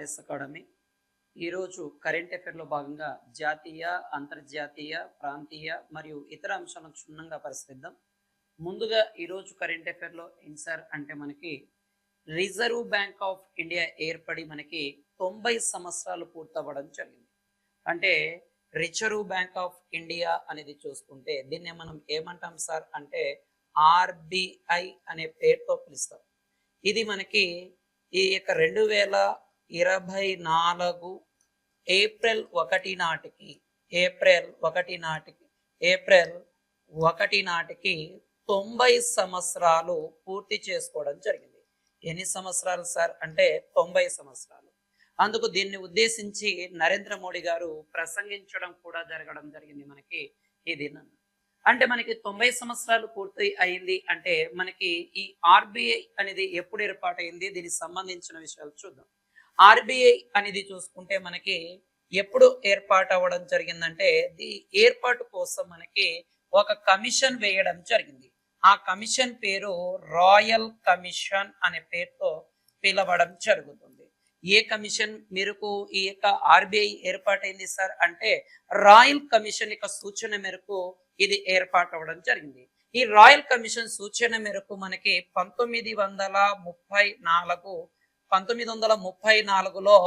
Voice academy. ఈరోజు current అఫైర్లో భాగంగా జాతీయ, అంతర్జాతీయ, ప్రాంతీయ మరియు ఇతర అంశాలను క్షుణ్ణంగా పరిశీలిద్దాం. ముందుగా ఈరోజు కరెంట్ అఫైర్లో ఏంటి సార్ అంటే మనకి రిజర్వ్ బ్యాంక్ ఆఫ్ ఇండియా ఏర్పడి మనకి 90 సంవత్సరాలు పూర్తవ్వడం జరిగింది. అంటే రిజర్వ్ బ్యాంక్ ఆఫ్ ఇండియా అనేది చూసుకుంటే దీన్ని మనం ఏమంటాం సార్ అంటే ఆర్బిఐ అనే పేరుతో పిలుస్తాం. ఇది మనకి ఈ యొక్క 2024 ఏప్రిల్ 1 నాటికి ఏప్రిల్ 1 నాటికి 90 సంవత్సరాలు పూర్తి చేసుకోవడం జరిగింది. ఎన్ని సంవత్సరాలు సార్ అంటే 90 సంవత్సరాలు. అందుకు దీన్ని ఉద్దేశించి నరేంద్ర మోడీ గారు ప్రసంగించడం కూడా జరగడం జరిగింది మనకి ఈ దినం. అంటే మనకి 90 సంవత్సరాలు పూర్తి అయింది అంటే మనకి ఈ ఆర్బిఐ అనేది ఎప్పుడు ఏర్పాటైంది, దీనికి సంబంధించిన విషయాలు చూద్దాం. ఆర్బిఐ అనేది చూసుకుంటే మనకి ఎప్పుడు ఏర్పాటు అవ్వడం జరిగిందంటే ఈ ఏర్పాటు కోసం మనకి ఒక కమిషన్ వేయడం జరిగింది. ఆ కమిషన్ పేరు రాయల్ కమిషన్ అనే పేరుతో పిలవడం జరుగుతుంది. ఏ కమిషన్ మేరకు ఈ యొక్క ఆర్బిఐ ఏర్పాటైంది సార్ అంటే రాయల్ కమిషన్ యొక్క సూచన మేరకు ఇది ఏర్పాటు అవ్వడం జరిగింది. ఈ రాయల్ కమిషన్ సూచన మేరకు మనకి 1934లో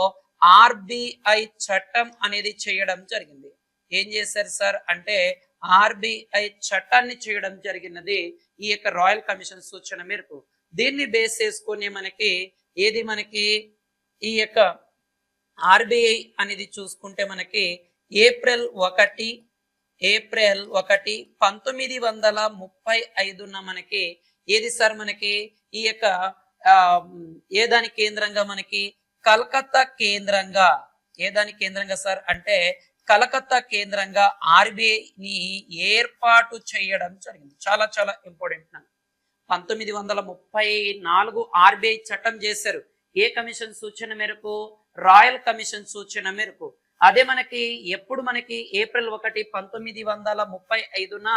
ఆర్బిఐ చట్టం అనేది చేయడం జరిగింది. ఏం చేశారు సార్ అంటే ఆర్బిఐ చట్టాన్ని చేయడం జరిగినది ఈ యొక్క రాయల్ కమిషన్ సూచన మేరకు. దీన్ని బేస్ చేసుకొని మనకి ఈ యొక్క ఆర్బిఐ అనేది చూసుకుంటే మనకి ఏప్రిల్ 1 1935 మనకి ఏది సార్ మనకి ఈ యొక్క ఏదాని కేంద్రంగా మనకి కలకత్తా కేంద్రంగా సార్ అంటే కలకత్తా కేంద్రంగా ఆర్బిఐని ఏర్పాటు చేయడం జరిగింది. చాలా చాలా ఇంపార్టెంట్. 1934 ఆర్బిఐ చట్టం చేశారు. ఏ కమిషన్ సూచన మేరకు? రాయల్ కమిషన్ సూచన మేరకు. అదే మనకి ఎప్పుడు మనకి ఏప్రిల్ 1 1935న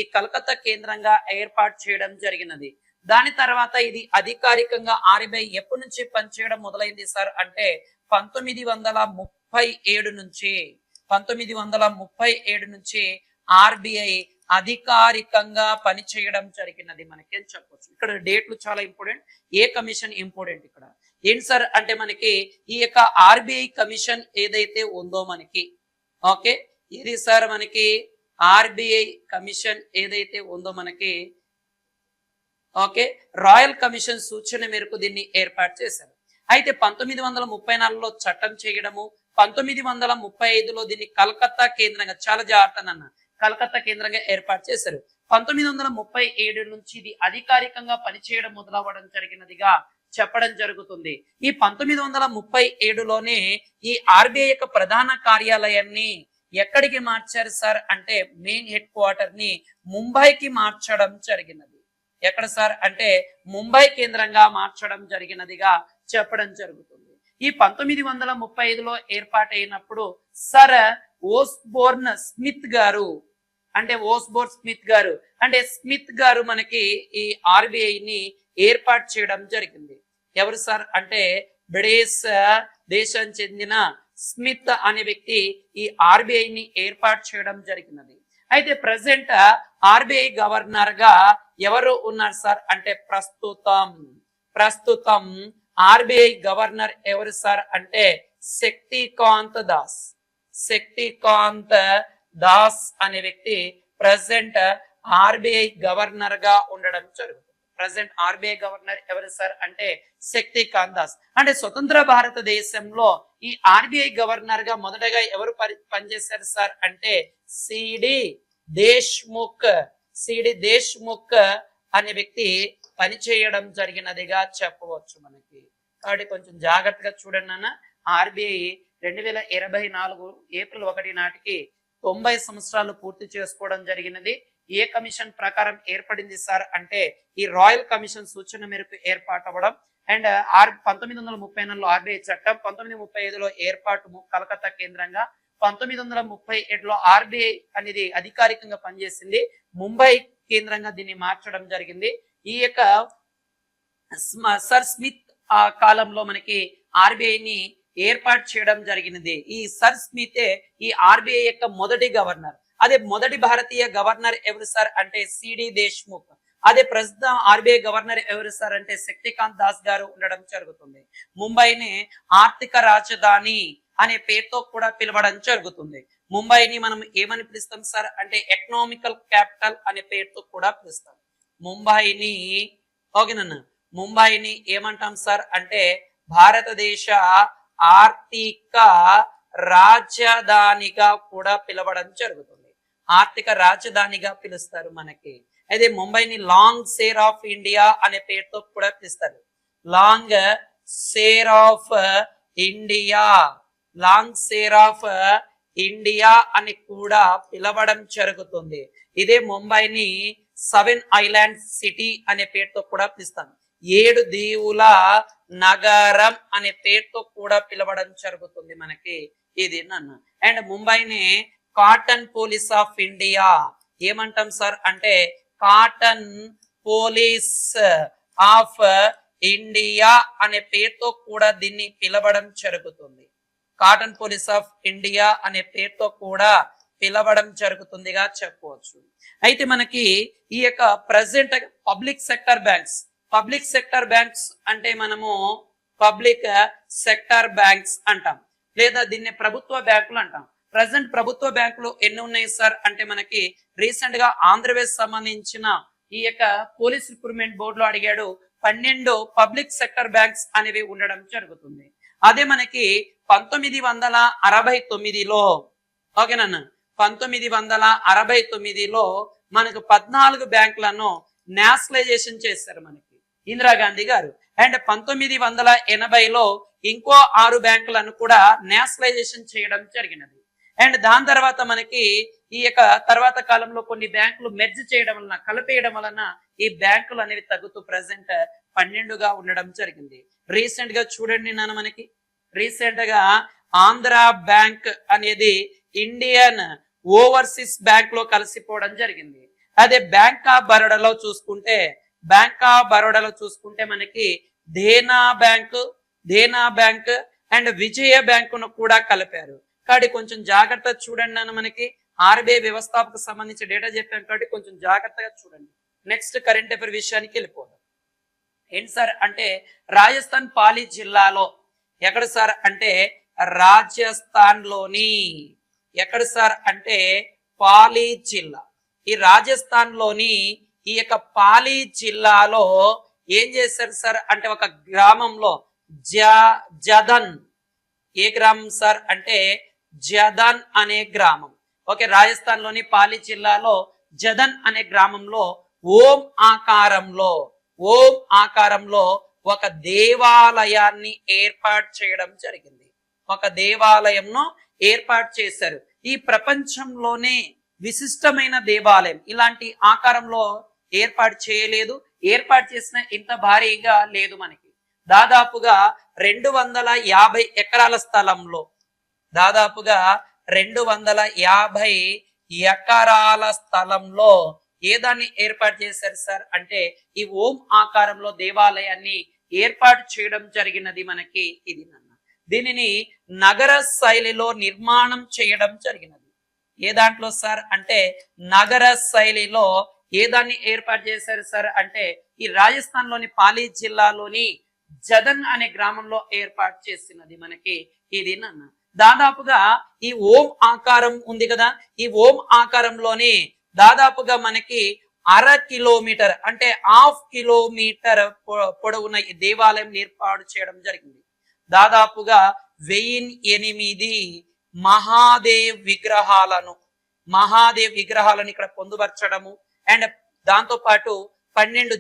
ఈ కలకత్తా కేంద్రంగా ఏర్పాటు చేయడం జరిగినది. దాని తర్వాత ఇది అధికారికంగా ఆర్బిఐ ఎప్పటి నుంచి పనిచేయడం మొదలైంది సార్ అంటే 1937 నుంచి ఆర్బిఐ అధికారికంగా పనిచేయడం జరిగినది మనకి అని చెప్పొచ్చు. ఇక్కడ డేట్లు చాలా ఇంపార్టెంట్, ఏ కమిషన్ ఇంపార్టెంట్ ఇక్కడ ఏంటి సార్ అంటే మనకి ఈ యొక్క ఆర్బిఐ కమిషన్ ఏదైతే ఉందో మనకి ఓకే ఇది సార్ మనకి ఆర్బిఐ కమిషన్ ఏదైతే ఉందో మనకి ఓకే రాయల్ కమిషన్ సూచన మేరకు దీన్ని ఏర్పాటు చేశారు. అయితే 1934లో చట్టం చేయడము, 1935లో దీన్ని కలకత్తా కేంద్రంగా, చాలా జాగ్రత్తనన్న, కలకత్తా కేంద్రంగా ఏర్పాటు చేశారు. 1937 నుంచి ఇది అధికారికంగా పనిచేయడం మొదలవ్వడం జరిగినదిగా చెప్పడం జరుగుతుంది. ఈ 1937లోనే ఈ ఆర్బిఐ యొక్క ప్రధాన కార్యాలయాన్ని ఎక్కడికి మార్చారు సార్ అంటే మెయిన్ హెడ్ క్వార్టర్ ని ముంబైకి మార్చడం జరిగినది. ఎక్కడ సార్ అంటే ముంబై కేంద్రంగా మార్చడం జరిగినదిగా చెప్పడం జరుగుతుంది. ఈ 1935లో ఏర్పాటైనప్పుడు సర్ ఓస్బోర్న్ స్మిత్ గారు స్మిత్ గారు మనకి ఈ ఆర్బిఐని ఏర్పాటు చేయడం జరిగింది. ఎవరు సార్ అంటే బ్రిటిష్ దేశానికి చెందిన స్మిత్ అనే వ్యక్తి ఈ ఆర్బిఐని ఏర్పాటు చేయడం జరిగినది. అయితే ప్రెసెంట్ ఆర్బిఐ గవర్నర్ గా ఎవరు ఉన్నారు సార్ అంటే ప్రస్తుతం ఆర్బిఐ గవర్నర్ ఎవరు సార్ అంటే శక్తికాంత్ దాస్ అనే వ్యక్తి ప్రెసెంట్ ఆర్బిఐ గవర్నర్ గా ఉండడం జరుగుతుంది. ప్రెసెంట్ ఆర్బిఐ గవర్నర్ ఎవరు సార్ అంటే శక్తికాంత్ దాస్. అంటే స్వతంత్ర భారతదేశంలో ఈ ఆర్బిఐ గవర్నర్ గా మొదటగా ఎవరు పనిచేశారు సార్ అంటే సిడి దేశ్ముఖ్ అనే వ్యక్తి పనిచేయడం జరిగినదిగా చెప్పవచ్చు మనకి. కాబట్టి కొంచెం జాగ్రత్తగా చూడండి అన్న. ఆర్బిఐ 2024 ఏప్రిల్ 1 నాటికి 90 సంవత్సరాలు పూర్తి చేసుకోవడం జరిగినది. ఏ కమిషన్ ప్రకారం ఏర్పడింది సార్ అంటే ఈ రాయల్ కమిషన్ సూచన మేరకు ఏర్పాటు అవ్వడం. అండ్ 1934లో ఆర్బిఐ చట్టం, 1935లో ఏర్పాటు కలకత్తా కేంద్రంగా, 1937లో ఆర్బిఐ అనేది అధికారికంగా పనిచేసింది, ముంబై కేంద్రంగా దీన్ని మార్చడం జరిగింది. ఈ యొక్క సర్ స్మిత్ కాలంలో మనకి ఆర్బిఐని ఏర్పాటు చేయడం జరిగినది. ఈ సర్ స్మితే ఈ ఆర్బీఐ యొక్క మొదటి గవర్నర్. అదే మొదటి భారతీయ గవర్నర్ ఎవరు సార్ అంటే సిడి దేశ్ముఖ్. అదే ప్రస్తుతం ఆర్బీఐ గవర్నర్ ఎవరు సార్ అంటే శక్తికాంత్ దాస్ గారు ఉండడం జరుగుతుంది. ముంబైని ఆర్థిక రాజధాని అనే పేరుతో కూడా పిలవడం జరుగుతుంది. ముంబైని మనం ఏమని పిలుస్తాం సార్ అంటే ఎకనామికల్ క్యాపిటల్ అనే పేరుతో కూడా పిలుస్తాం. ముంబైని ఓకేనన్నా, ముంబైని ఏమంటాం సార్ అంటే భారతదేశ ఆర్థిక రాజధానిగా కూడా పిలవడం జరుగుతుంది. ఆర్థిక రాజధానిగా పిలుస్తారు మనకి. అయితే ముంబైని లాంగ్ సేర్ ఆఫ్ ఇండియా అనే పేరుతో కూడా పిలుస్తారు. Long share of India, long share of India అని కూడా పిలవడం జరుగుతుంది. ఇదే ముంబైని 7 ఐలాండ్ సిటీ అనే పేరుతో కూడా పిలుస్తాం. 7 దీవుల నగరం అనే పేరుతో కూడా పిలవడం జరుగుతుంది మనకి ఇది నన్న. అండ్ ముంబైని కాటన్ పోలీస్ ఆఫ్ ఇండియా ఏమంటాం సార్ అంటే కాటన్ పోలీస్ ఆఫ్ ఇండియా అనే పేరుతో కూడా దీన్ని పిలవడం జరుగుతుంది. కాటన్ పోలీస్ ఆఫ్ ఇండియా అనే పేరుతో కూడా పిలవడం జరుగుతుందిగా చెప్పవచ్చు. అయితే మనకి ఈ యొక్క present public sector banks, public sector banks అంటే మనము పబ్లిక్ సెక్టర్ బ్యాంక్స్ అంటాం, లేదా దీన్ని ప్రభుత్వ బ్యాంకులు అంటాం. ప్రజెంట్ ప్రభుత్వ బ్యాంకులు ఎన్ని ఉన్నాయి సార్ అంటే మనకి రీసెంట్ గా ఆంధ్రప్రదేశ్ సంబంధించిన ఈ యొక్క పోలీస్ రిక్రూట్మెంట్ బోర్డులో అడిగాడు 12 పబ్లిక్ సెక్టర్ బ్యాంక్స్ అనేవి ఉండడం జరుగుతుంది. అదే మనకి 1969లో ఓకేనన్నా 1969లో మనకు 14 బ్యాంకులను నేషనలైజేషన్ చేశారు మనకి ఇందిరాగాంధీ గారు. అండ్ 1980లో ఇంకో 6 బ్యాంకులను కూడా నేషనలైజేషన్ చేయడం జరిగినది. అండ్ దాని తర్వాత మనకి ఈ యొక్క తర్వాత కాలంలో కొన్ని బ్యాంకులు మెర్జ్ చేయడం వలన, కలిపేయడం వలన ఈ బ్యాంకులు అనేవి తగ్గుతూ ప్రెసెంట్ 12గా ఉండడం జరిగింది. రీసెంట్ గా చూడండి నాన్న, మనకి రీసెంట్ గా ఆంధ్ర బ్యాంక్ అనేది ఇండియన్ ఓవర్సీస్ బ్యాంక్ లో కలిసిపోవడం జరిగింది. అదే బ్యాంక్ ఆఫ్ బరోడాలో చూసుకుంటే, మనకి దేనా బ్యాంక్ అండ్ విజయ బ్యాంకును కూడా కలిపారు. కాబట్టి కొంచెం జాగ్రత్త చూడండి అన్న, మనకి ఆర్బీఐ వ్యవస్థాపకు సంబంధించి డేటా చెప్పాం కాబట్టి కొంచెం జాగ్రత్తగా చూడండి. నెక్స్ట్ కరెంట్ అఫైర్ విషయానికి వెళ్ళిపోదాం. ఏంటి సార్ అంటే రాజస్థాన్ పాలి జిల్లాలో ఎక్కడ సార్ అంటే రాజస్థాన్ లోని ఎక్కడ సార్ అంటే పాలి జిల్లా. ఈ రాజస్థాన్ లోని ఈ యొక్క పాలి జిల్లాలో ఏం చేశారు సార్ అంటే ఒక గ్రామంలో జదన్, ఏ గ్రామం సార్ అంటే జదన్ అనే గ్రామం. ఓకే, రాజస్థాన్ లోని పాలి జిల్లాలో జదన్ అనే గ్రామంలో ఓం ఆకారంలో ఒక దేవాలయాన్ని ఏర్పాటు చేయడం జరిగింది. ఒక దేవాలయంను ఏర్పాటు చేశారు. ఈ ప్రపంచంలోనే విశిష్టమైన దేవాలయం ఇలాంటి ఆకారంలో ఏర్పాటు చేయలేదు. ఏర్పాటు చేసిన ఇంత భారీగా లేదు మనకి. దాదాపుగా 250 ఎకరాల స్థలంలో, దాదాపుగా 250 ఎకరాల స్థలంలో ఏదాన్ని ఏర్పాటు చేశారు సార్ అంటే ఈ ఓం ఆకారంలో దేవాలయాన్ని ఏర్పాటు చేయడం జరిగినది మనకి ఇది నాన్న. దీనిని నగర శైలిలో నిర్మాణం చేయడం జరిగినది. ఏ దాంట్లో సార్ అంటే నగర శైలిలో ఏదాన్ని ఏర్పాటు చేశారు సార్ అంటే ఈ రాజస్థాన్ లోని పాలి జిల్లాలోని జదన్ అనే గ్రామంలో ఏర్పాటు చేసినది మనకి ఇది నాన్న. దాదాపుగా ఈ ఓం ఆకారం ఉంది కదా, ఈ ఓం ఆకారంలోని దాదాపుగా మనకి 1/2 కిలోమీటర్ అంటే 1/2 కిలోమీటర్ పొడవున ఈ దేవాలయం ఏర్పాటు చేయడం జరిగింది. దాదాపుగా 1008 మహాదేవ్ విగ్రహాలను ఇక్కడ పొందుపరచడము అండ్ దాంతో పాటు 12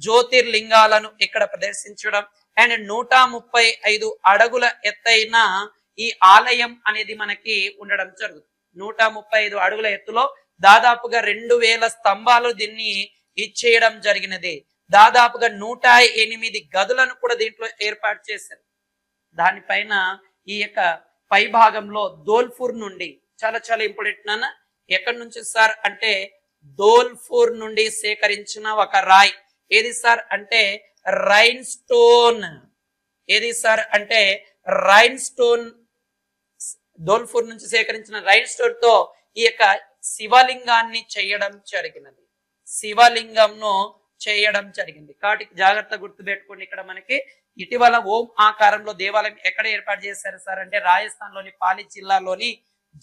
జ్యోతిర్లింగాలను ఇక్కడ ప్రదర్శించడం అండ్ 135 అడుగుల ఎత్తైన ఈ ఆలయం అనేది మనకి ఉండడం జరుగుతుంది. 135 అడుగుల ఎత్తులో దాదాపుగా 2000 స్తంభాలు దీన్ని ఇచ్చేయడం జరిగినది. దాదాపుగా 108 గదులను కూడా దీంట్లో ఏర్పాటు చేశారు. దానిపైన ఈ యొక్క పై భాగంలో ధోల్పూర్ నుండి చాలా చాలా ఇంపార్టెంట్ నాన్న, ఎక్కడి నుంచి సార్ అంటే ధోల్పూర్ నుండి సేకరించిన ఒక రాయి. ఏది సార్ అంటే రైన్ స్టోన్. ఏది సార్ అంటే రైన్ స్టోన్, ధోల్పూర్ నుంచి సేకరించిన రైన్ స్టోన్ తో ఈ యొక్క శివలింగాన్ని చేయడం జరిగినది. శివలింగంను చేయడం జరిగింది. కాబట్టి జాగ్రత్త గుర్తు పెట్టుకోండి. ఇక్కడ మనకి ఇటీవల ఓం ఆకారంలో దేవాలయం ఎక్కడ ఏర్పాటు చేశారు సార్ అంటే రాజస్థాన్ లోని పాలి జిల్లాలోని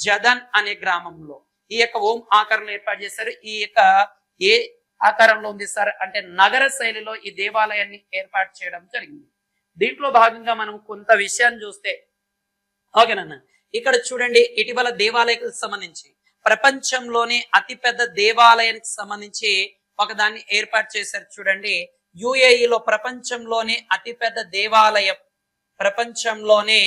జదన్ అనే గ్రామంలో ఈ యొక్క ఓం ఆకారంలో ఏర్పాటు చేశారు. ఈ యొక్క ఏ ఆకారంలో ఉంది సార్ అంటే నగర శైలిలో ఈ దేవాలయాన్ని ఏర్పాటు చేయడం జరిగింది. దీంట్లో భాగంగా మనం కొంత విషయాన్ని చూస్తే ఓకేనన్న, ఇక్కడ చూడండి ఇటీవల దేవాలయాలకు సంబంధించి ప్రపంచంలోనే అతిపెద్ద దేవాలయానికి సంబంధించి ఒకదాన్ని ఏర్పాటు చేశారు. చూడండి యుఏఈలో ప్రపంచంలోనే అతిపెద్ద దేవాలయం, ప్రపంచంలోనే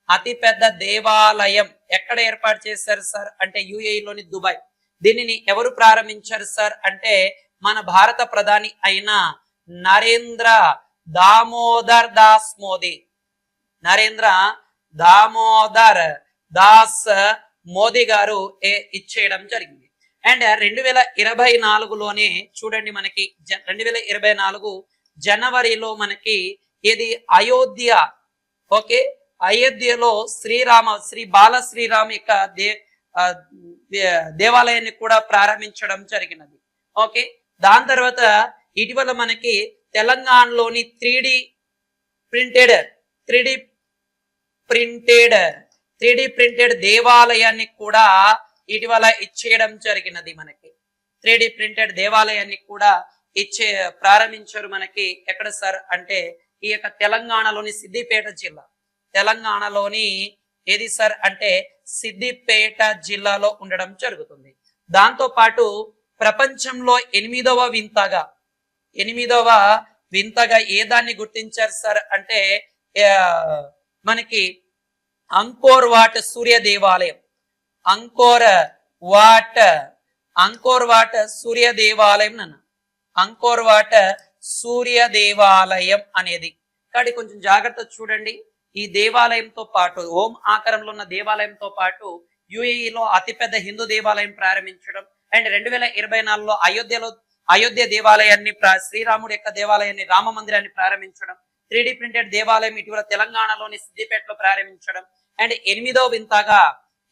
అతిపెద్ద దేవాలయం ఎక్కడ ఏర్పాటు చేశారు సార్ అంటే యుఏఈలోని దుబాయ్. దీనిని ఎవరు ప్రారంభించారు సార్ అంటే మన భారత ప్రధాని అయిన నరేంద్ర దామోదర్ దాస్ మోదీ, నరేంద్ర దామోదర్ దాస్ మోదీ గారు ఇచ్చేయడం జరిగింది. అండ్ 2024లోనే చూడండి మనకి 2024 జనవరిలో మనకి ఇది అయోధ్య, ఓకే, అయోధ్యలో శ్రీ బాల శ్రీరామ్ యొక్క దేవాలయాన్ని కూడా ప్రారంభించడం జరిగినది. ఓకే, దాని తర్వాత ఇటీవల మనకి తెలంగాణలోని 3D ప్రింటెడ్ దేవాలయాన్ని కూడా ఇటీవల ఇచ్చేయడం జరిగినది. మనకి 3D ప్రింటెడ్ దేవాలయాన్ని కూడా ప్రారంభించారు. మనకి ఎక్కడ సార్ అంటే ఈ యొక్క తెలంగాణలోని సిద్దిపేట జిల్లా, తెలంగాణలోని ఏది సార్ అంటే సిద్దిపేట జిల్లాలో ఉండడం జరుగుతుంది. దాంతో పాటు ప్రపంచంలో 8వ వింతగా ఏ దాన్ని గుర్తించారు సార్ అంటే మనకి అంకోర్ వాట్ సూర్య దేవాలయం, అంకోర్ వాట్ సూర్య దేవాలయం నన్ను అంకోర్ వాట్ సూర్య దేవాలయం అనేది. కాబట్టి కొంచెం జాగ్రత్త చూడండి. ఈ దేవాలయంతో పాటు ఓం ఆకారంలో ఉన్న దేవాలయంతో పాటు యుఏఈలో అతిపెద్ద హిందూ దేవాలయం ప్రారంభించడం అండ్ 2024లో అయోధ్య దేవాలయాన్ని శ్రీరాముడి యొక్క దేవాలయాన్ని రామ మందిరాన్ని ప్రారంభించడం, 3D ప్రింటెడ్ దేవాలయం ఇటీవల తెలంగాణలోని సిద్దిపేటలో ప్రారంభించడం అండ్ 8వ వింతగా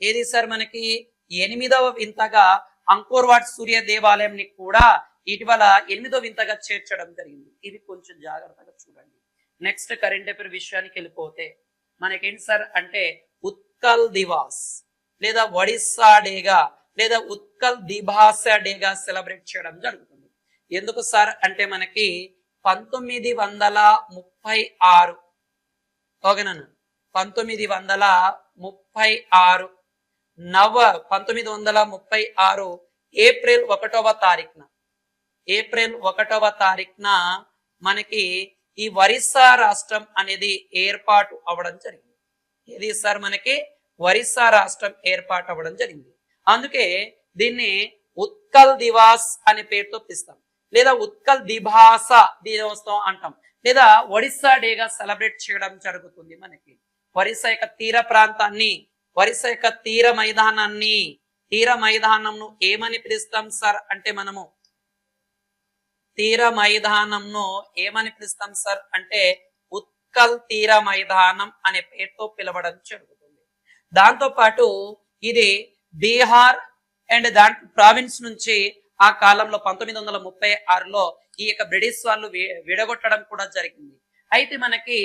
ఏది సార్ మనకి 8వ వింతగా అంకోర్ వాట్ సూర్య దేవాలయం ని కూడా ఇటీవల 8వ వింతగా చేర్చడం జరిగింది. ఇది కొంచెం జాగ్రత్తగా చూడండి. నెక్స్ట్ కరెంట్ అఫైర్ విషయానికి వెళ్ళిపోతే మనకేంటి సార్ అంటే ఉత్కల్ దివాస్ లేదా ఒడిస్సా డేగా లేదా ఉత్కల్ దిభాస డేగా సెలబ్రేట్ చేయడం జరుగుతుంది. ఎందుకు సార్ అంటే మనకి 1936 ఓకేనా 1936 ఏప్రిల్ 1వ తారీఖున మనకి ఈ ఒరిస్సా రాష్ట్రం అనేది ఏర్పాటు అవ్వడం జరిగింది. ఇది సార్ మనకి ఒరిస్సా రాష్ట్రం ఏర్పాటు అవ్వడం జరిగింది. అందుకే దీన్ని ఉత్కల్ దివాస్ అనే పేరుతో పిలుస్తాం లేదా ఉత్కల్ దిభాస దినోత్సవం అంటాం లేదా ఒడిస్సా డేగా సెలబ్రేట్ చేయడం జరుగుతుంది. మనకి ఒరిస్సా యొక్క తీర ప్రాంతాన్ని, ఒరిస్సా యొక్క తీర మైదానంను ఏమని పిలుస్తాం సార్ అంటే మనము తీర మైదానంను ఏమని పిలుస్తాం సార్ అంటే ఉత్కల్ తీర మైదానం అనే పేరుతో పిలవడం జరుగుతుంది. దాంతో పాటు ఇది బీహార్ అండ్ దాని ప్రావిన్స్ నుంచి ఆ కాలంలో 1936లో ఈ యొక్క బ్రిటిష్ వాళ్ళు విడగొట్టడం కూడా జరిగింది. అయితే మనకి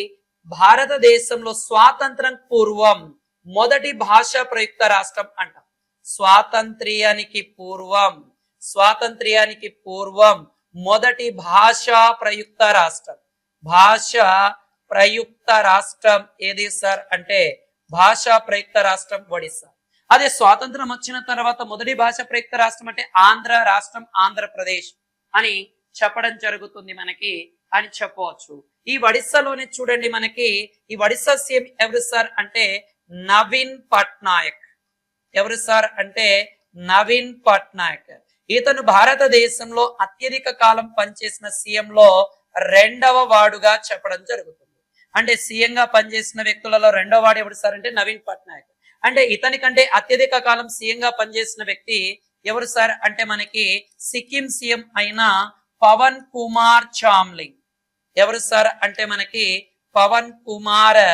భారతదేశంలో స్వాతంత్రం పూర్వం మొదటి భాషా ప్రయుక్త రాష్ట్రం అంటాం. స్వాతంత్ర్యానికి పూర్వం మొదటి భాషా ప్రయుక్త రాష్ట్రం ఏది సార్ అంటే భాషా ప్రయుక్త రాష్ట్రం ఒడిస్సా. అదే స్వాతంత్రం వచ్చిన తర్వాత మొదటి భాష ప్రయుక్త రాష్ట్రం అంటే ఆంధ్రప్రదేశ్ అని చెప్పడం జరుగుతుంది మనకి అని చెప్పవచ్చు. ఈ ఒడిస్సాలోనే చూడండి మనకి ఈ ఒడిస్సా సీఎం ఎవరు సార్ అంటే నవీన్ పట్నాయక్. ఎవరు సార్ అంటే నవీన్ పట్నాయక్. ఇతను భారతదేశంలో అత్యధిక కాలం పనిచేసిన సీఎం లో 2వ వాడుగా చెప్పడం జరుగుతుంది. అంటే సీఎం గా పనిచేసిన వ్యక్తులలో 2వ వాడు ఎవరు సార్ అంటే నవీన్ పట్నాయక్. అంటే ఇతని కంటే అత్యధిక కాలం సీఎం గా పనిచేసిన వ్యక్తి ఎవరు సార్ అంటే మనకి సిక్కిం సీఎం అయిన పవన్ కుమార్ చామ్లింగ్. ఎవరు సార్ అంటే మనకి పవన్ కుమార్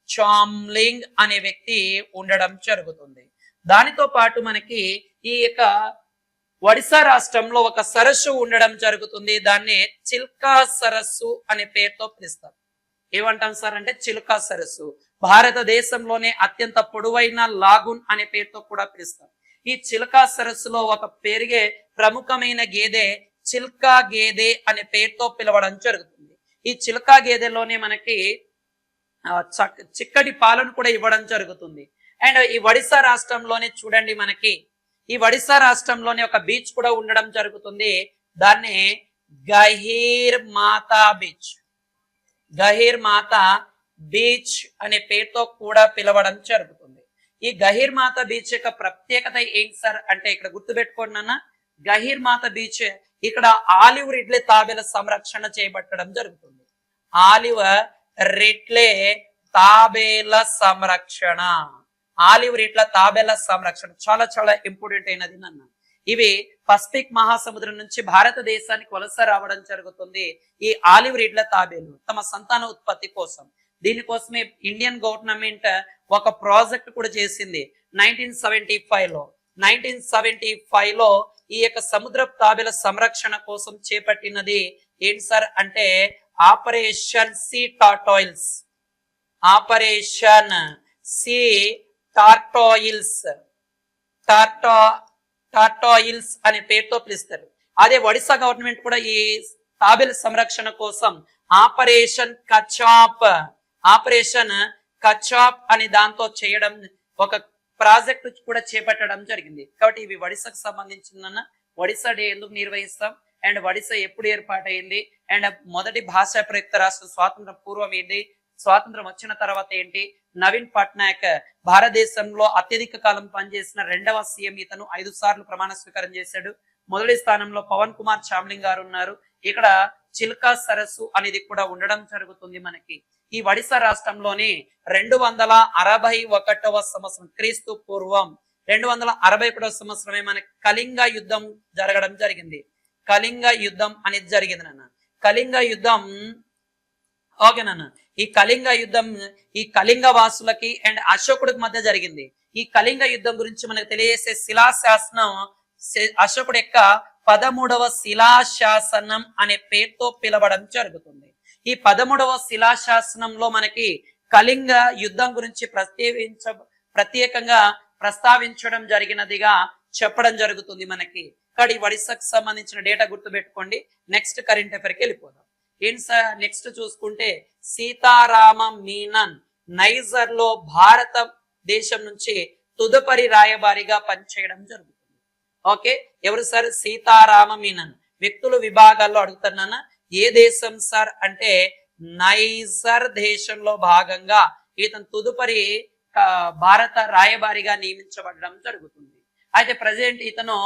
చామ్లింగ్ అనే వ్యక్తి ఉండడం జరుగుతుంది. దానితో పాటు మనకి ఈ యొక్క ఒడిశా రాష్ట్రంలో ఒక సరస్సు ఉండడం జరుగుతుంది. దాన్ని చిల్కా సరస్సు అనే పేరుతో పిలుస్తారు. ఏమంటాం సార్ అంటే చిల్కా సరస్సు. భారతదేశంలోనే అత్యంత పొడవైన లాగున్ అనే పేరుతో కూడా పిలుస్తారు. ఈ చిల్కా సరస్సులో ఒక పెరిగే ప్రముఖమైన గేదె చిల్కా గేదె అనే పేరుతో పిలవడం జరుగుతుంది. ఈ చిల్కా గేదెలోనే మనకి చిక్కటి పాలను కూడా ఇవ్వడం జరుగుతుంది. అండ్ ఈ ఒడిశా రాష్ట్రంలోనే చూడండి మనకి ఈ ఒడిశా రాష్ట్రంలోనే ఒక బీచ్ కూడా ఉండడం జరుగుతుంది. దాన్ని గహీర్ మాతా బీచ్, గహీర్ మాతా బీచ్ అనే పేరుతో కూడా పిలవడం జరుగుతుంది. ఈ గహీర్ మాతా బీచ్ యొక్క ప్రత్యేకత ఏంటి సార్ అంటే ఇక్కడ గుర్తుపెట్టుకోండి నాన్న, గహీర్ మాతా బీచ్ ఇక్కడ ఆలివ్ రిడ్లే తాబేల సంరక్షణ చేపట్టడం జరుగుతుంది. ఆలివ్ రిడ్లే తాబేల సంరక్షణ, ఆలివ్ రిడ్ల తాబేల సంరక్షణ చాలా చాలా ఇంపార్టెంట్ అయినది నాన్న. ఇవి పసిఫిక్ మహాసముద్రం నుంచి భారతదేశానికి వలస రావడం జరుగుతుంది. ఈ ఆలివ్ రిడ్ల తాబేలు తమ సంతాన ఉత్పత్తి కోసం, దీనికోసమే ఇండియన్ గవర్నమెంట్ ఒక ప్రాజెక్ట్ కూడా చేసింది 1975లో. 1975లో ఈ యొక్క సముద్ర తాబేల సంరక్షణ కోసం చేపట్టినది ఏంటి సార్ అంటే ఆపరేషన్ సీ టార్టాయిల్స్, ఆపరేషన్ సీ టార్టాయిల్స్, టార్టాయిల్స్ అనే పేరుతో పిలుస్తారు. అదే ఒడిశా గవర్నమెంట్ కూడా ఈ తాబేల సంరక్షణ కోసం ఆపరేషన్ కచాప్, ఆపరేషన్ కచాప్ అని దాంతో చేయడం ఒక ప్రాజెక్ట్ కూడా చేపట్టడం జరిగింది. కాబట్టి ఇవి ఒడిశాకు సంబంధించిన ఒడిశా డే ఎందుకు నిర్వహిస్తాం అండ్ ఒడిశా ఎప్పుడు ఏర్పాటైంది అండ్ మొదటి భాషా ప్రయుక్త రాష్ట్రం స్వాతంత్ర పూర్వం ఏంటి, స్వాతంత్రం వచ్చిన తర్వాత ఏంటి, నవీన్ పట్నాయక్ భారతదేశంలో అత్యధిక కాలం పనిచేసిన రెండవ సీఎం, ఇతను 5 సార్లు ప్రమాణ స్వీకారం చేశాడు. మొదటి స్థానంలో పవన్ కుమార్ చామ్లింగ్ గారు ఉన్నారు. ఇక్కడ చిల్కా సరస్సు అనేది కూడా ఉండడం జరుగుతుంది. మనకి ఈ ఒడిశా రాష్ట్రంలోని 261వ సంవత్సరం క్రీస్తు పూర్వం 261వ సంవత్సరమే మనకి కళింగ యుద్ధం జరగడం జరిగింది. కళింగ యుద్ధం అనేది జరిగింది నాన్న. కళింగ యుద్ధం ఓకేనా, ఈ కళింగ యుద్ధం ఈ కళింగ వాసులకి అండ్ అశోకుడికి మధ్య జరిగింది. ఈ కళింగ యుద్ధం గురించి మనకు తెలియజేసే శిలాశాసనం అశోకుడు యొక్క 13వ శిలాశాసనం అనే పేరుతో పిలవడం జరుగుతుంది. ఈ 13వ శిలాశాసనంలో మనకి కళింగ యుద్ధం గురించి ప్రత్యేకంగా ప్రస్తావించడం జరిగినదిగా చెప్పడం జరుగుతుంది మనకి. ఇక్కడ ఈ ఒడిశాకు సంబంధించిన డేటా గుర్తుపెట్టుకోండి. నెక్స్ట్ కరెంట్ అఫైర్కి వెళ్ళిపోదాం. నెక్స్ట్ చూసుకుంటే సీతారామ మీనన్ నైజర్ లో భారతదేశం నుంచి తదుపరి రాయబారిగా పనిచేయడం జరుగుతుంది. ఓకే, ఎవరు సార్? సీతారామ మీనన్. వ్యక్తుల విభాగాల్లో అడుగుతున్నానా, ఏ దేశం సార్ అంటే నైజర్ దేశంలో భాగంగా ఇతను తదుపరి భారత రాయబారిగా నియమించబడడం జరుగుతుంది. అయితే ప్రజెంట్ ఇతను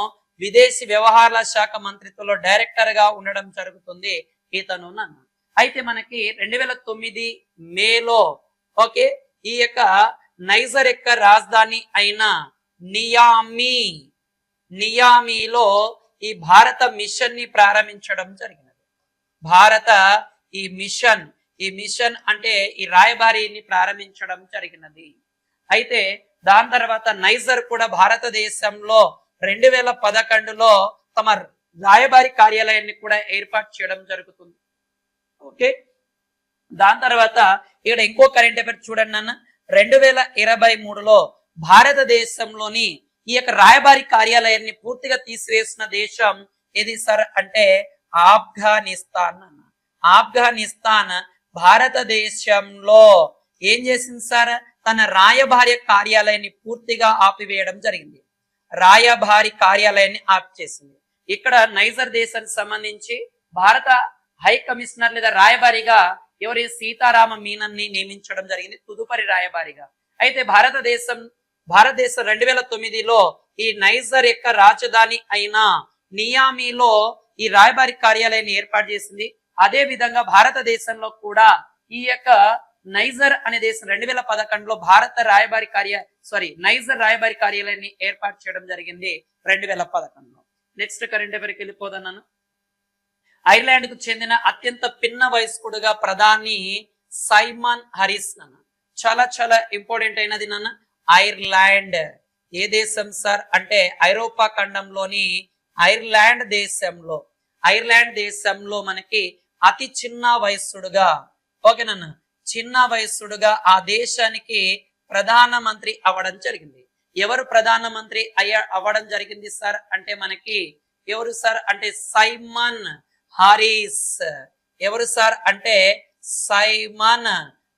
విదేశీ వ్యవహారాల శాఖ మంత్రిత్వంలో డైరెక్టర్ గా ఉండడం జరుగుతుంది ఇతను నన్ను. అయితే మనకి 2009 మేలో ఓకే ఈ యొక్క నైజర్ యొక్క రాజధాని అయిన నియామీలో ఈ భారత మిషన్ ని ప్రారంభించడం జరిగినది. భారత ఈ మిషన్ అంటే ఈ రాయబారిని ప్రారంభించడం జరిగినది. అయితే దాని తర్వాత నైజర్ కూడా భారతదేశంలో 2011లో తమ రాయబారి కార్యాలయాన్ని కూడా ఏర్పాటు చేయడం జరుగుతుంది. ఓకే, దాని తర్వాత ఇక్కడ ఇంకో కరెంట్ అఫైర్ చూడండి అన్న. 2023లో భారతదేశంలోని ఈ యొక్క రాయబారి కార్యాలయాన్ని పూర్తిగా తీసివేసిన దేశం ఏది సార్ అంటే ఆఫ్ఘనిస్తాన్ అన్న. ఆఫ్ఘనిస్తాన్ భారతదేశంలో ఏం చేసింది సార్? తన రాయబారి కార్యాలయాన్ని పూర్తిగా ఆపివేయడం జరిగింది. రాయబారి కార్యాలయాన్ని ఆప్ చేసింది. ఇక్కడ నైజర్ దేశానికి సంబంధించి భారత హై కమిషనర్ లేదా రాయబారిగా ఎవరి సీతారామ మీనన్ ని నియమించడం జరిగింది తదుపరి రాయబారిగా. అయితే భారతదేశం 2009లో ఈ నైజర్ యొక్క రాజధాని అయిన నియామీలో ఈ రాయబారి కార్యాలయాన్ని ఏర్పాటు చేసింది. అదే విధంగా భారతదేశంలో కూడా ఈ యొక్క నైజర్ అనే దేశం 2011లో నైజర్ రాయబారి కార్యాలయాన్ని ఏర్పాటు చేయడం జరిగింది 2011లో. నెక్స్ట్ కరెంట్ అఫైర్కి వెళ్ళిపోదాను. ఐర్లాండ్ కు చెందిన అత్యంత పిన్న వయస్కుడుగా ప్రధాని సైమన్ హారిస్ నాన్న. చాలా చాలా ఇంపార్టెంట్ అయినది నాన్న. ఐర్లాండ్ ఏ దేశం సార్ అంటే ఐరోపా ఖండంలోని ఐర్లాండ్ దేశంలో మనకి అతి చిన్న వయస్సుడుగా, ఓకేనన్నా, చిన్న వయస్సుడుగా ఆ దేశానికి ప్రధానమంత్రి అవ్వడం జరిగింది. ఎవరు ప్రధానమంత్రి అవ్వడం జరిగింది సార్ అంటే మనకి ఎవరు సార్ అంటే సైమన్ హారిస్. ఎవరు సార్ అంటే సైమన్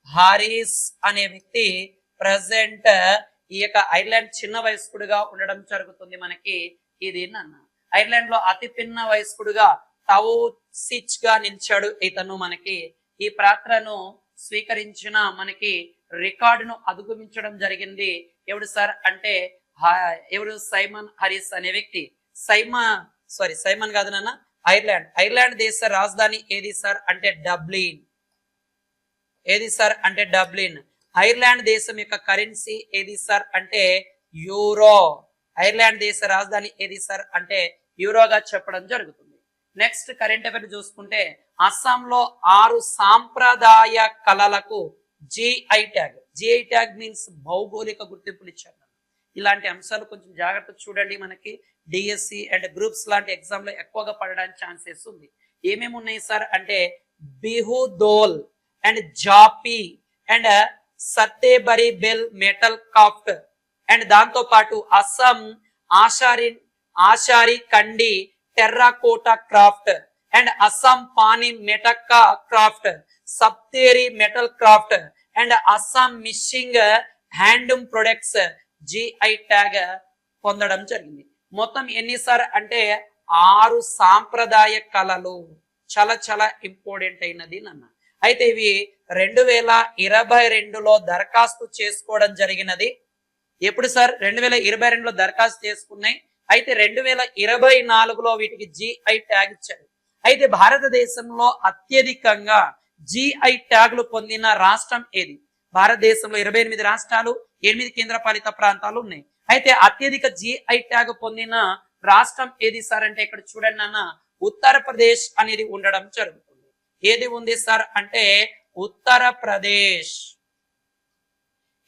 హారిస్ అనే వ్యక్తి ప్రజెంట్ ఈ యొక్క ఐర్లాండ్ చిన్న వయస్కుడుగా ఉండడం జరుగుతుంది మనకి. ఇది నాన్న ఐర్లాండ్ లో అతి పిన్న వయస్కుడుగా టౌసిచ్ గా నిలిచాడు ఇతను. మనకి ఈ పాత్రను స్వీకరించిన మనకి రికార్డును అధిగమించడం జరిగింది. ఎవడు సార్ అంటే ఎవరు సైమన్ హారిస్ అనే వ్యక్తి. సైమన్ కాదు నాన్న, ఐర్లాండ్ దేశ రాజధాని ఏది సార్ అంటే డబ్లిన్. ఏది సార్ అంటే డబ్లిన్. ఐర్లాండ్ దేశం యొక్క కరెన్సీ ఏది సార్ అంటే యూరో. ఐర్లాండ్ దేశ రాజధాని ఏది సార్ అంటే యూరోగా చెప్పడం జరుగుతుంది. నెక్స్ట్ కరెంట్ అఫైర్ చూసుకుంటే అస్సాంలో 6 సాంప్రదాయ కళలకు జిఐ ట్యాగ్ మీన్స్ భౌగోళిక గుర్తింపులు ఇచ్చారు. ఇలాంటి అంశాలు కొంచెం జాగ్రత్తగా చూడండి. మనకి డిఎస్సి అండ్ గ్రూప్స్ లాంటి ఎగ్జామ్ లో ఎక్కువగా పడడానికి ఛాన్సెస్ ఉంది. ఏమేమి ఉన్నాయి సార్ అంటే Bihu Dhol and Japi and Sattebari bell metal craft and దాంతో పాటు Assam Ashari Kandi terracotta craft and Assam Pani Meteka craft, Sapteri metal craft and Assam Mising handloom products GI tag పొందడం జరిగింది. మొత్తం ఎన్ని సార్ అంటే 6 సాంప్రదాయ కళలు. చాలా చాలా ఇంపార్టెంట్ అయినది నాన్న. అయితే ఇవి 2022లో దరఖాస్తు చేసుకోవడం జరిగినది. ఎప్పుడు సార్ 2022లో దరఖాస్తు చేసుకున్నాయి. అయితే 2024లో వీటికి జిఐ ట్యాగ్ ఇచ్చారు. అయితే భారతదేశంలో అత్యధికంగా జిఐ ట్యాగులు పొందిన రాష్ట్రం ఏది? భారతదేశంలో 28 రాష్ట్రాలు, 8 కేంద్రపాలిత ప్రాంతాలు ఉన్నాయి. అయితే అత్యధిక జిఐ ట్యాగ్ పొందిన రాష్ట్రం ఏది సార్ అంటే ఇక్కడ చూడండి నాన్న, ఉత్తరప్రదేశ్ అనేది ఉండడం జరుగుతుంది. ఏది ఉంది సార్ అంటే ఉత్తరప్రదేశ్.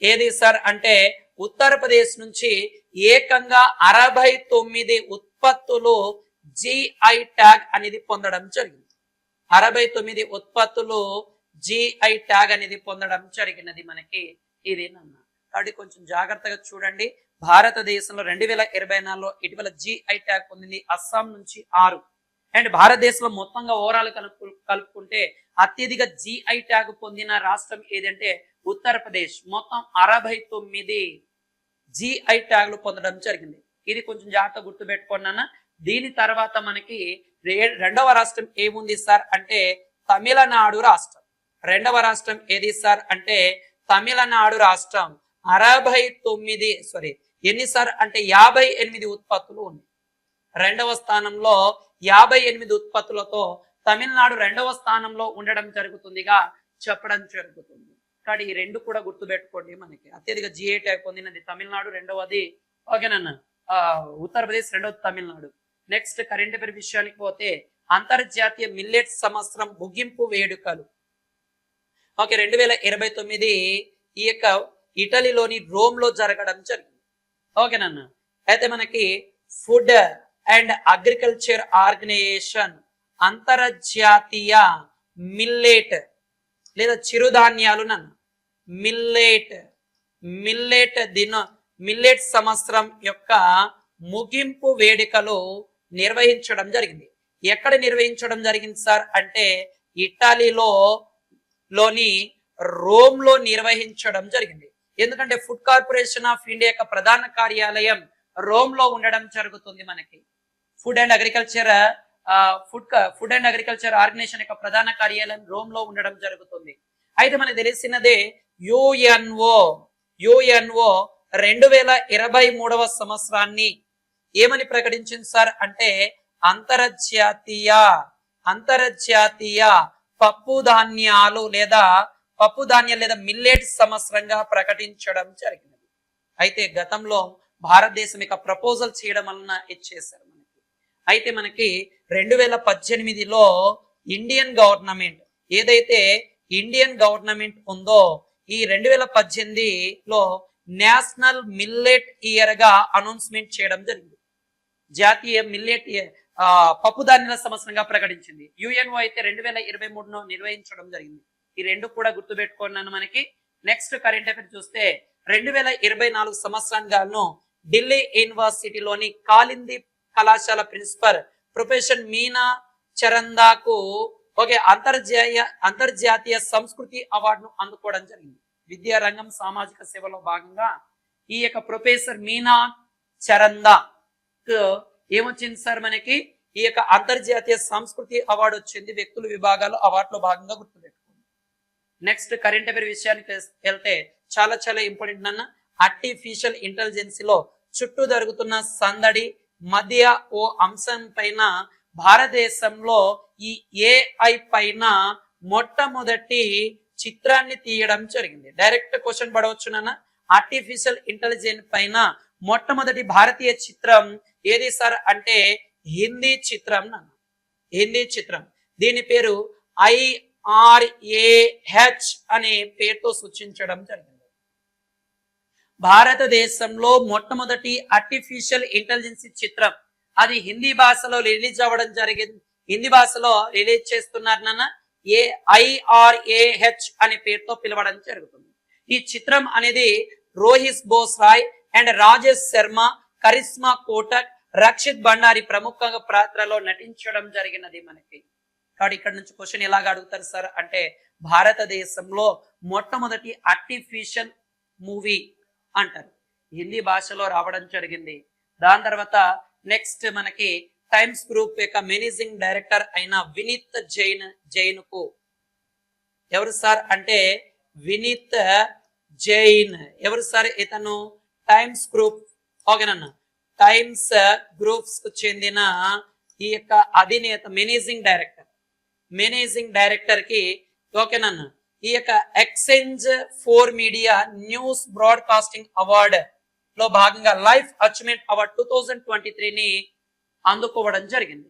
ఏది సార్ అంటే ఉత్తరప్రదేశ్ నుంచి ఏకంగా 69 ఉత్పత్తులు జిఐ ట్యాగ్ అనేది పొందడం జరిగింది. 69 ఉత్పత్తులు జిఐ ట్యాగ్ అనేది పొందడం జరిగినది మనకి. ఇది నాన్న కాబట్టి కొంచెం జాగ్రత్తగా చూడండి. భారతదేశంలో 2024లో ఇటీవల జిఐ ట్యాగ్ పొందింది అస్సాం నుంచి 6 అండ్ భారతదేశంలో మొత్తంగా ఓవరాల్ కలుపుకుంటే అత్యధిక జిఐ ట్యాగ్ పొందిన రాష్ట్రం ఏదంటే ఉత్తరప్రదేశ్. మొత్తం 69 జిఐ ట్యాగ్లు పొందడం జరిగింది. ఇది కొంచెం జాగ్రత్త గుర్తుపెట్టుకున్నాను. దీని తర్వాత మనకి రెండవ రాష్ట్రం ఏముంది సార్ అంటే తమిళనాడు రాష్ట్రం. రెండవ రాష్ట్రం ఏది సార్ అంటే తమిళనాడు రాష్ట్రం. ఎన్ని సార్ అంటే 58 ఉత్పత్తులు ఉన్నాయి. రెండవ స్థానంలో 58 ఉత్పత్తులతో తమిళనాడు రెండవ స్థానంలో ఉండడం జరుగుతుందిగా చెప్పడం జరుగుతుంది. కానీ ఈ రెండు కూడా గుర్తుపెట్టుకోండి. మనకి అత్యధిక జిఐ ట్యాగ్ పొందినది తమిళనాడు, రెండవది ఓకేనన్నా ఉత్తరప్రదేశ్, రెండవది తమిళనాడు. నెక్స్ట్ కరెంట్ అఫైర్ విషయానికి పోతే అంతర్జాతీయ మిల్లెట్ సంవత్సరం ముగింపు వేడుకలు 2029 ఈ యొక్క ఇటలీలోని రోమ్ లో జరగడం జరిగింది. ఓకేనన్నా. అయితే మనకి ఫుడ్ అండ్ అగ్రికల్చర్ ఆర్గనైజేషన్ అంతర్జాతీయ మిల్లెట్ లేదా చిరుధాన్యాలు మిల్లెట్ సంవత్సరం యొక్క ముగింపు వేడుకలు నిర్వహించడం జరిగింది. ఎక్కడ నిర్వహించడం జరిగింది సార్ అంటే ఇటలీలోని రోమ్ లో నిర్వహించడం జరిగింది. ఎందుకంటే ఫుడ్ కార్పొరేషన్ ఆఫ్ ఇండియా యొక్క ప్రధాన కార్యాలయం రోమ్ లో ఉండడం జరుగుతుంది. మనకి ఫుడ్ అండ్ అగ్రికల్చర్ ఆర్గనైజేషన్ యొక్క ప్రధాన కార్యాలయం రోమ్ లో ఉండడం జరుగుతుంది. అయితే మనకు తెలిసినదే యుఎన్ఓ 2023వ సంవత్సరాన్ని ఏమని ప్రకటించింది సార్ అంటే అంతర్జాతీయ పప్పు ధాన్యాలు లేదా మిల్లెట్ సంవత్సరంగా ప్రకటించడం జరిగినది. అయితే గతంలో భారతదేశం యొక్క ప్రపోజల్ చేయడం వలన ఇచ్చేసారు మనకి. అయితే మనకి 2018లో ఇండియన్ గవర్నమెంట్ ఏదైతే ఇండియన్ గవర్నమెంట్ ఉందో ఈ 2018లో నేషనల్ మిల్లెట్ ఇయర్ గా అనౌన్స్మెంట్ చేయడం జరిగింది. జాతీయ మిల్లెట్ పప్పు ధాన్యాల సంవత్సరంగా ప్రకటించింది. యుఎన్ఓ అయితే 2023లో నిర్వహించడం జరిగింది. ఈ రెండు కూడా గుర్తుపెట్టుకున్నాను. మనకి నెక్స్ట్ కరెంట్ అఫైర్ చూస్తే 2024 సంవత్సరానికి గాను ఢిల్లీ యూనివర్సిటీలోని కాలింది కళాశాల ప్రిన్సిపల్ ప్రొఫెసర్ మీనా చరందాకు అంతర్జాతీయ సంస్కృతి అవార్డును అందుకోవడం జరిగింది. విద్యారంగం సామాజిక సేవలో భాగంగా ఈ యొక్క ప్రొఫెసర్ మీనా చరందా ఏమొచ్చింది సార్ మనకి ఈ యొక్క అంతర్జాతీయ సంస్కృతి అవార్డు వచ్చింది. వ్యక్తుల విభాగాలు అవార్డులో భాగంగా గుర్తుపెట్టుకోండి. నెక్స్ట్ కరెంట్ అఫైర్ విషయానికి వెళ్తే చాలా చాలా ఇంపార్టెంట్ అన్న ఆర్టిఫిషియల్ ఇంటెలిజెన్స్ లో చుట్టూ జరుగుతున్న సందడి మధ్య ఓ అంశం పైన భారతదేశంలో ఈ ఏఐ పైన మొట్టమొదటి చిత్రాన్ని తీయడం జరిగింది. డైరెక్ట్ క్వశ్చన్ పడవచ్చు నాన్న. ఆర్టిఫిషియల్ ఇంటెలిజెన్స్ పైన మొట్టమొదటి భారతీయ చిత్రం ఏది సార్ అంటే హిందీ చిత్రం నాన్న. హిందీ చిత్రం. దీని పేరు IRAH అనే పేరుతో సూచించడం జరిగింది. భారతదేశంలో మొట్టమొదటి ఆర్టిఫిషియల్ ఇంటెలిజెన్స్ చిత్రం అది హిందీ భాషలో రిలీజ్ అవ్వడం జరిగింది. హిందీ భాషలో రిలీజ్ చేస్తున్నారు నాన్న. IRAH అనే పేరుతో పిలవడం జరుగుతుంది. ఈ చిత్రం అనేది రోహిత్ బోస్రాయ్ అండ్ రాజేష్ శర్మ, కరిష్మా కోటక్, రక్షిత్ భండారి ప్రముఖ పాత్రలో నటించడం జరిగినది మనకి. కాబట్టి ఇక్కడ నుంచి క్వశ్చన్ ఎలాగ అడుగుతారు సార్ అంటే భారతదేశంలో మొట్టమొదటి ఆర్టిఫిషియల్ మూవీ అంటారు. హిందీ భాషలో రావడం జరిగింది. దాని తర్వాత నెక్స్ట్ మనకి టైమ్స్ గ్రూప్ యొక్క మేనేజింగ్ డైరెక్టర్ అయిన వినీత్ జైన్ కు ఎవరు సార్ అంటే వినీత్ జైన్ ఎవరు సార్ ఇతను టైమ్స్ గ్రూప్ ఓకేనన్న టైమ్స్ గ్రూప్స్ కు చెందిన ఈ యొక్క అధినేత మేనేజింగ్ డైరెక్టర్ కి ఓకేనన్న ఈ యొక్క exchange four media news broadcasting award లో భాగంగా లైఫ్ అచీవ్మెంట్ అవార్డ్ 2023ని అందుకోవడం జరిగింది.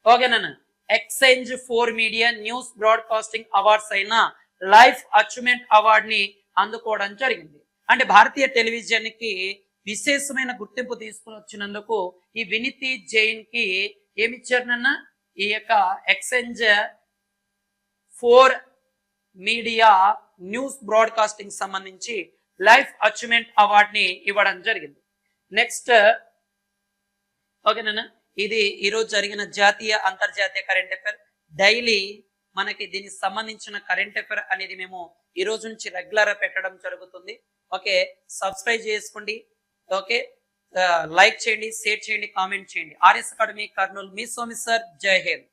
ఓకేనా. Exchange four media news broadcasting awards అయిన లైఫ్ అచీవ్మెంట్ అవార్డ్ ని అందుకోవడం జరిగింది. అంటే భారతీయ టెలివిజన్ కి విశేషమైన గుర్తింపు తీసుకుని వచ్చినందుకు ఈ వినీతి జైన్ కి ఏమిచ్చారనన్న ఈ యొక్క exchange four media news broadcasting సంబంధించి లైఫ్ అచీవ్మెంట్ అవార్డ్ ని ఇవ్వడం జరిగింది. నెక్స్ట్ ఓకేనా. ఇది ఈరోజు జరిగిన జాతీయ అంతర్జాతీయ కరెంట్ అఫైర్. డైలీ మనకి దీనికి సంబంధించిన కరెంట్ అఫైర్ అనేది మేము ఈ రోజు నుంచి రెగ్యులర్ గా పెట్టడం జరుగుతుంది. ఓకే, సబ్స్క్రైబ్ చేసుకోండి. ఓకే, లైక్ చేయండి, షేర్ చేయండి, కామెంట్ చేయండి. RS అకాడమీ కర్నూలు, మీ సోమి సార్. జై హింద్.